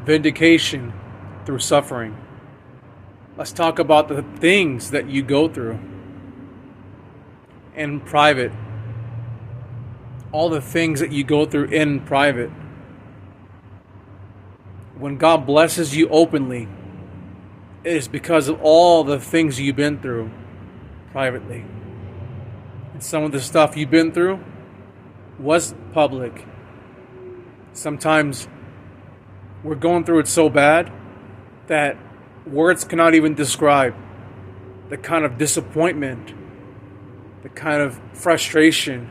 vindication through suffering. Let's talk about the things that you go through in private. All the things that you go through in private. When God blesses you openly, it is because of all the things you've been through privately. And some of the stuff you've been through was public. Sometimes we're going through it so bad that words cannot even describe the kind of disappointment, the kind of frustration,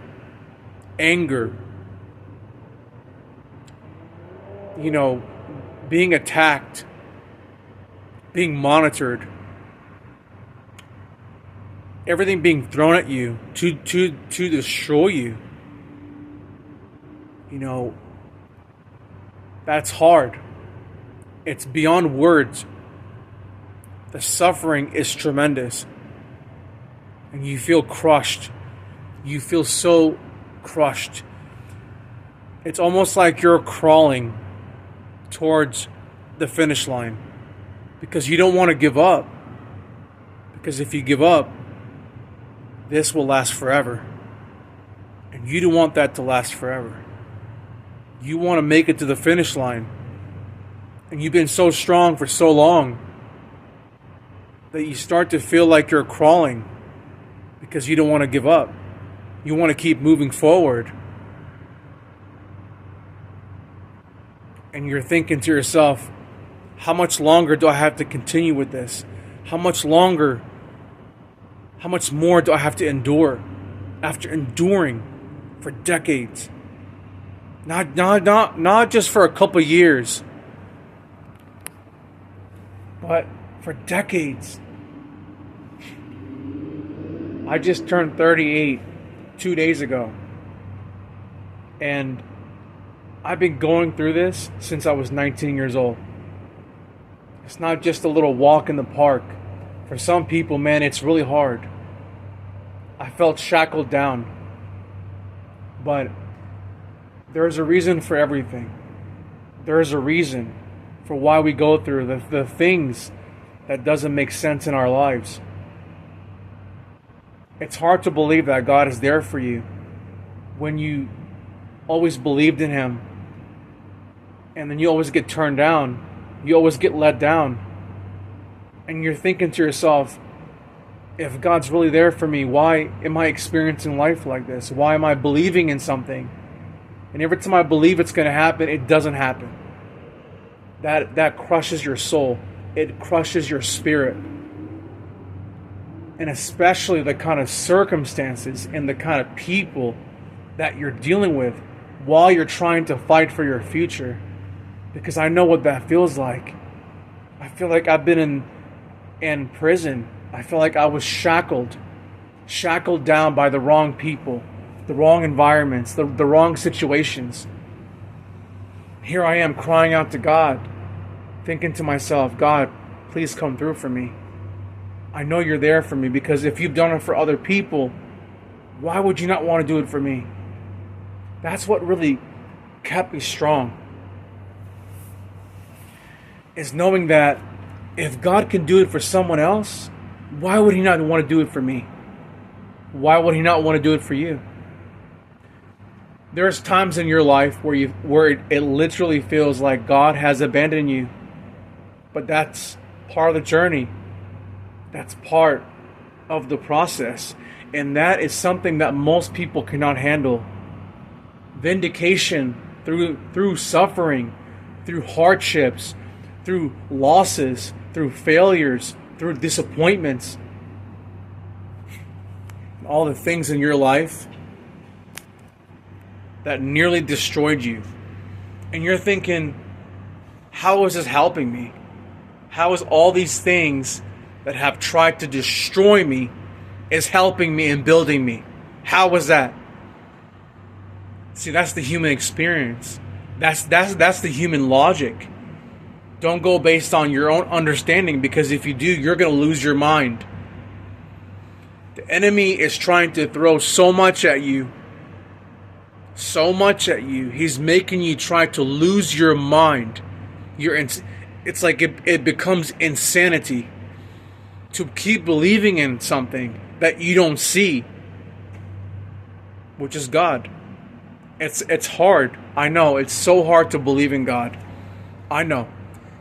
anger, being attacked, being monitored, everything being thrown at you to destroy you. That's hard. It's beyond words. The suffering is tremendous. And you feel crushed. You feel so crushed. It's almost like you're crawling towards the finish line because you don't want to give up. Because if you give up, this will last forever. And you don't want that to last forever. You want to make it to the finish line. And you've been so strong for so long that you start to feel like you're crawling because you don't want to give up. You want to keep moving forward. And you're thinking to yourself, how much longer do I have to continue with this? How much more do I have to endure after enduring for decades? Not just for a couple years, but for decades. I just turned 38 2 days ago. And I've been going through this since I was 19 years old. It's not just a little walk in the park. For some people, man, it's really hard. I felt shackled down. But there's a reason for everything. There's a reason for why we go through the things that doesn't make sense in our lives. It's hard to believe that God is there for you when you always believed in Him, and then you always get turned down. You always get let down. And you're thinking to yourself, if God's really there for me, why am I experiencing life like this? Why am I believing in something? And every time I believe it's going to happen, it doesn't happen. That crushes your soul. It crushes your spirit. And especially the kind of circumstances and the kind of people that you're dealing with while you're trying to fight for your future. Because I know what that feels like. I feel like I've been in prison. I feel like I was shackled down by the wrong people, the wrong environments, the wrong situations. Here I am crying out to God, thinking to myself, God, please come through for me. I know you're there for me, because if you've done it for other people, why would you not want to do it for me? That's what really kept me strong. Is knowing that if God can do it for someone else, why would He not want to do it for me? Why would He not want to do it for you? There's times in your life where it literally feels like God has abandoned you. But that's part of the journey. That's part of the process. And that is something that most people cannot handle. Vindication through suffering, through hardships, through losses, through failures, through disappointments. All the things in your life that nearly destroyed you. And you're thinking, how is this helping me? How is all these things that have tried to destroy me is helping me and building me? How was that? See, that's the human experience. That's the human logic. Don't go based on your own understanding, because if you do, you're going to lose your mind. The enemy is trying to throw so much at you. So much at you. He's making you try to lose your mind. It's like it becomes insanity to keep believing in something that you don't see, which is God. It's hard. I know it's so hard to believe in God. I know,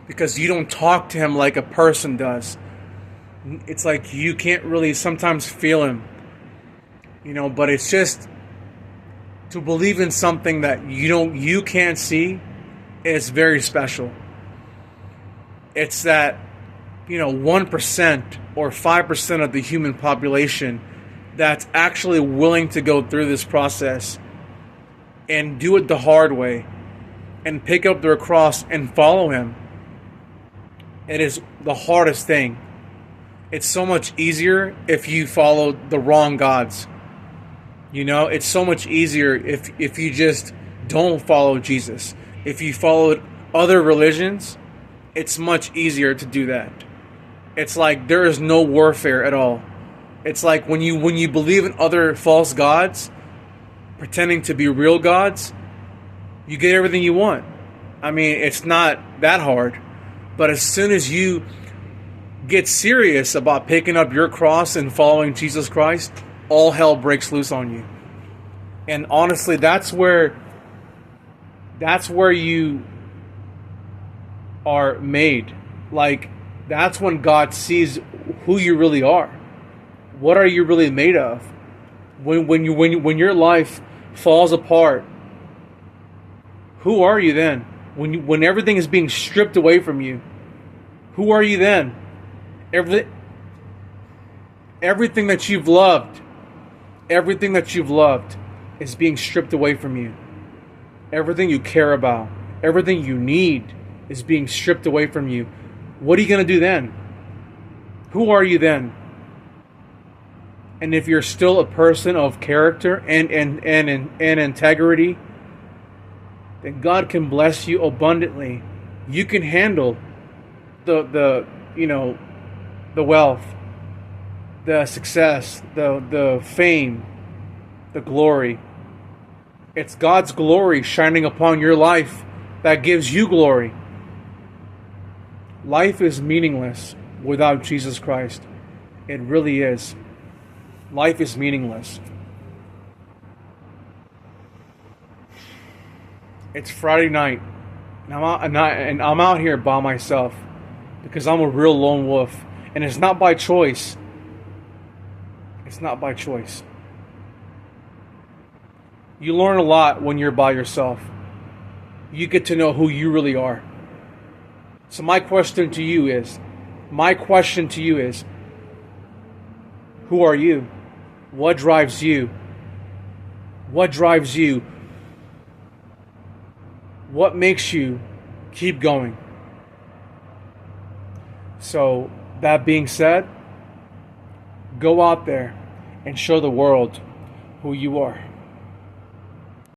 because you don't talk to him like a person does. It's like you can't really sometimes feel him, but it's just to believe in something that you can't see is very special. It's that 1% or 5% of the human population that's actually willing to go through this process and do it the hard way and pick up their cross and follow him. It is the hardest thing. It's so much easier if you follow the wrong gods. It's so much easier if you just don't follow Jesus. If you followed other religions, it's much easier to do that. It's like there is no warfare at all. It's like when you believe in other false gods, pretending to be real gods, you get everything you want. I mean, it's not that hard. But as soon as you get serious about picking up your cross and following Jesus Christ, all hell breaks loose on you. And honestly, that's where you are made. Like, that's when God sees who you really are. What are you really made of? When your life falls apart, who are you then? When everything is being stripped away from you, who are you then? Everything that you've loved is being stripped away from you. Everything you care about, everything you need is being stripped away from you. What are you going to do then? Who are you then? And if you're still a person of character and integrity, then God can bless you abundantly. You can handle the wealth, the success, the fame, the glory. It's God's glory shining upon your life that gives you glory. Life is meaningless without Jesus Christ. It really is. Life is meaningless. It's Friday night, and I'm out here by myself because I'm a real lone wolf, and it's not by choice. It's not by choice. You learn a lot when you're by yourself. You get to know who you really are. So my question to you is, who are you? What drives you? What drives you? What makes you keep going? So, that being said, go out there and show the world who you are.